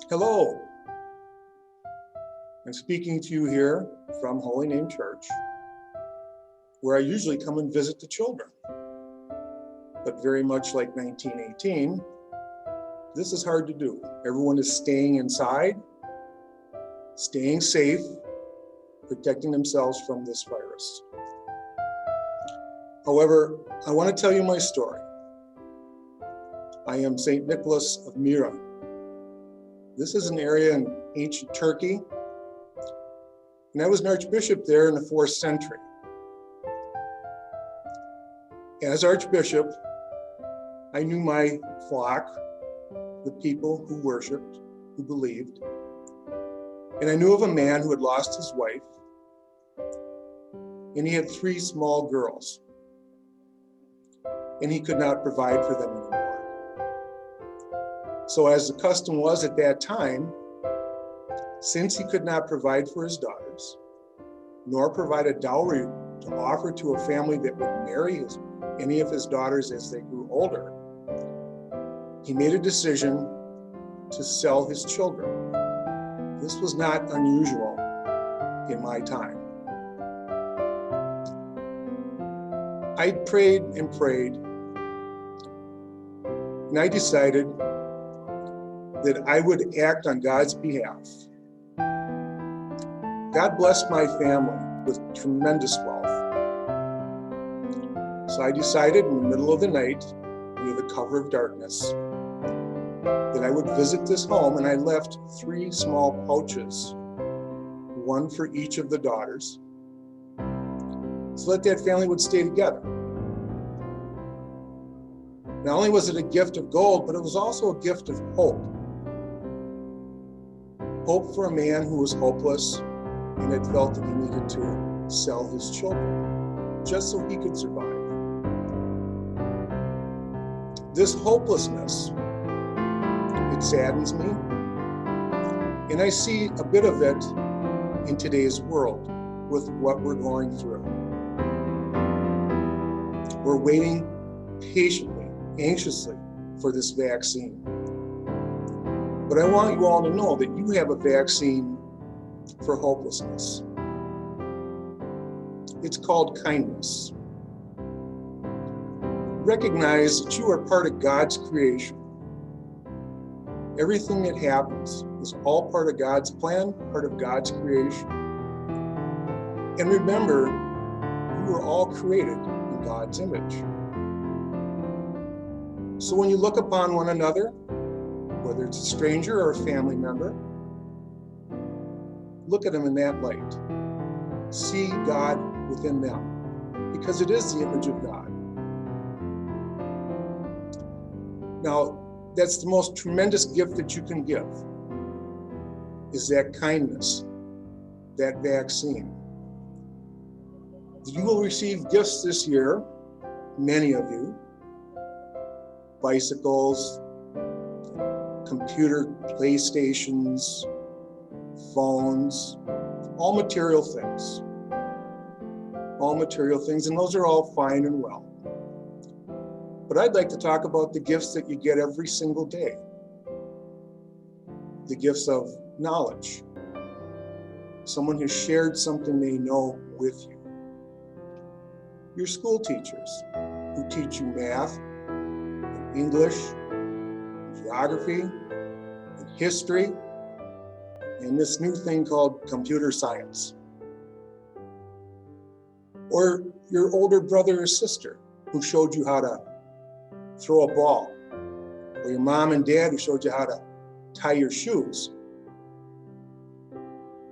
Hello, I'm speaking to you here from Holy Name Church, where I usually come and visit the children. But very much like 1918, this is hard to do. Everyone is staying inside, staying safe, protecting themselves from this virus. However, I want to tell you my story. I am St. Nicholas of Myra. This is an area in ancient Turkey, and I was an archbishop there in the 4th century. As archbishop, I knew my flock, the people who worshiped, who believed, and I knew of a man who had lost his wife, and he had 3 small girls, and he could not provide for them anymore. So as the custom was at that time, since he could not provide for his daughters, nor provide a dowry to offer to a family that would marry any of his daughters as they grew older, he made a decision to sell his children. This was not unusual in my time. I prayed and prayed, and I decided that I would act on God's behalf. God blessed my family with tremendous wealth. So I decided in the middle of the night, under the cover of darkness, that I would visit this home, and I left 3 small pouches, one for each of the daughters, so that family would stay together. Not only was it a gift of gold, but it was also a gift of hope. Hope for a man who was hopeless and had felt that he needed to sell his children just so he could survive. This hopelessness, it saddens me, and I see a bit of it in today's world with what we're going through. We're waiting patiently, anxiously for this vaccine. But I want you all to know that you have a vaccine for hopelessness. It's called kindness. Recognize that you are part of God's creation. Everything that happens is all part of God's plan, part of God's creation. And remember, you were all created in God's image. So when you look upon one another, whether it's a stranger or a family member, look at them in that light. See God within them, because it is the image of God. Now, that's the most tremendous gift that you can give, is that kindness, that vaccine. You will receive gifts this year, many of you, bicycles, computer PlayStations, phones, all material things. All material things, and those are all fine and well. But I'd like to talk about the gifts that you get every single day. The gifts of knowledge. Someone has shared something they know with you. Your school teachers who teach you math, and English, geography, and history, and this new thing called computer science. Or your older brother or sister who showed you how to throw a ball. Or your mom and dad who showed you how to tie your shoes.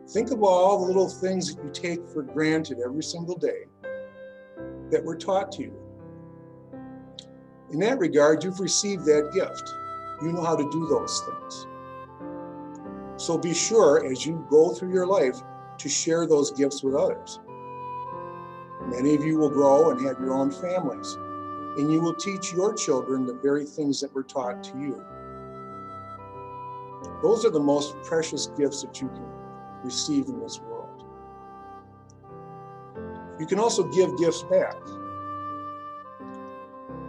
Think of all the little things that you take for granted every single day that were taught to you. In that regard, you've received that gift. You know how to do those things. So be sure as you go through your life to share those gifts with others. Many of you will grow and have your own families, and you will teach your children the very things that were taught to you. Those are the most precious gifts that you can receive in this world. You can also give gifts back.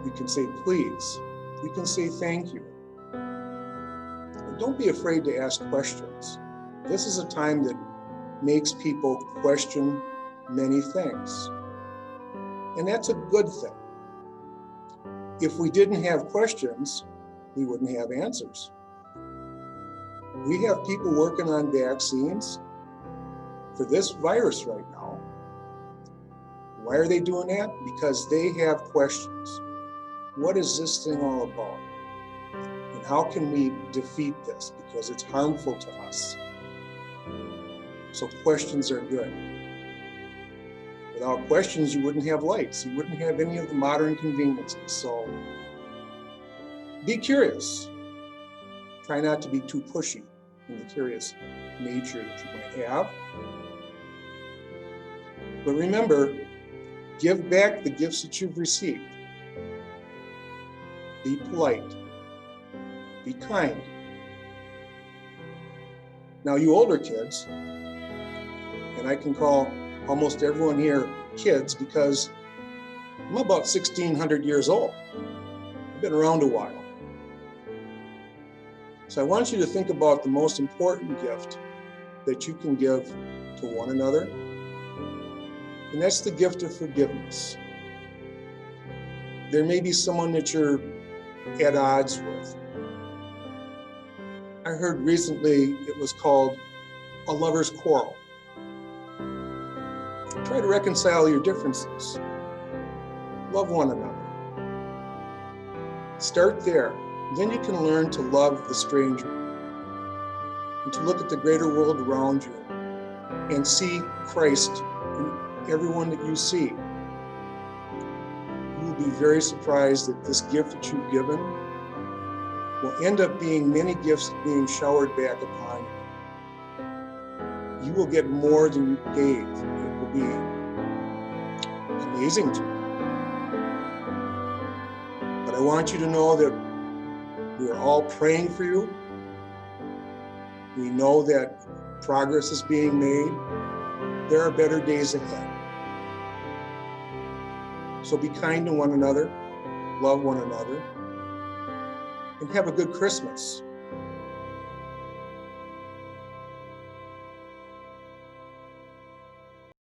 You can say please. You can say thank you. don't be afraid to ask questions. This is a time that makes people question many things. And that's a good thing. If we didn't have questions, we wouldn't have answers. We have people working on vaccines for this virus right now. Why are they doing that? Because they have questions. What is this thing all about? And how can we defeat this? Because it's harmful to us. So questions are good. Without questions, you wouldn't have lights. You wouldn't have any of the modern conveniences. So be curious. Try not to be too pushy in the curious nature that you might have. But remember, give back the gifts that you've received. Be polite. Be kind. Now, you older kids, and I can call almost everyone here kids because I'm about 1,600 years old. I've been around a while. So I want you to think about the most important gift that you can give to one another, and that's the gift of forgiveness. There may be someone that you're at odds with. I heard recently it was called a lover's quarrel. Try to reconcile your differences. Love one another. Start there. Then you can learn to love the stranger and to look at the greater world around you and see Christ in everyone that you see. You will be very surprised that this gift that you've given will end up being many gifts being showered back upon you. You will get more than you gave. It will be amazing to you. But I want you to know that we are all praying for you. We know that progress is being made. There are better days ahead. So be kind to one another, love one another, and have a good Christmas.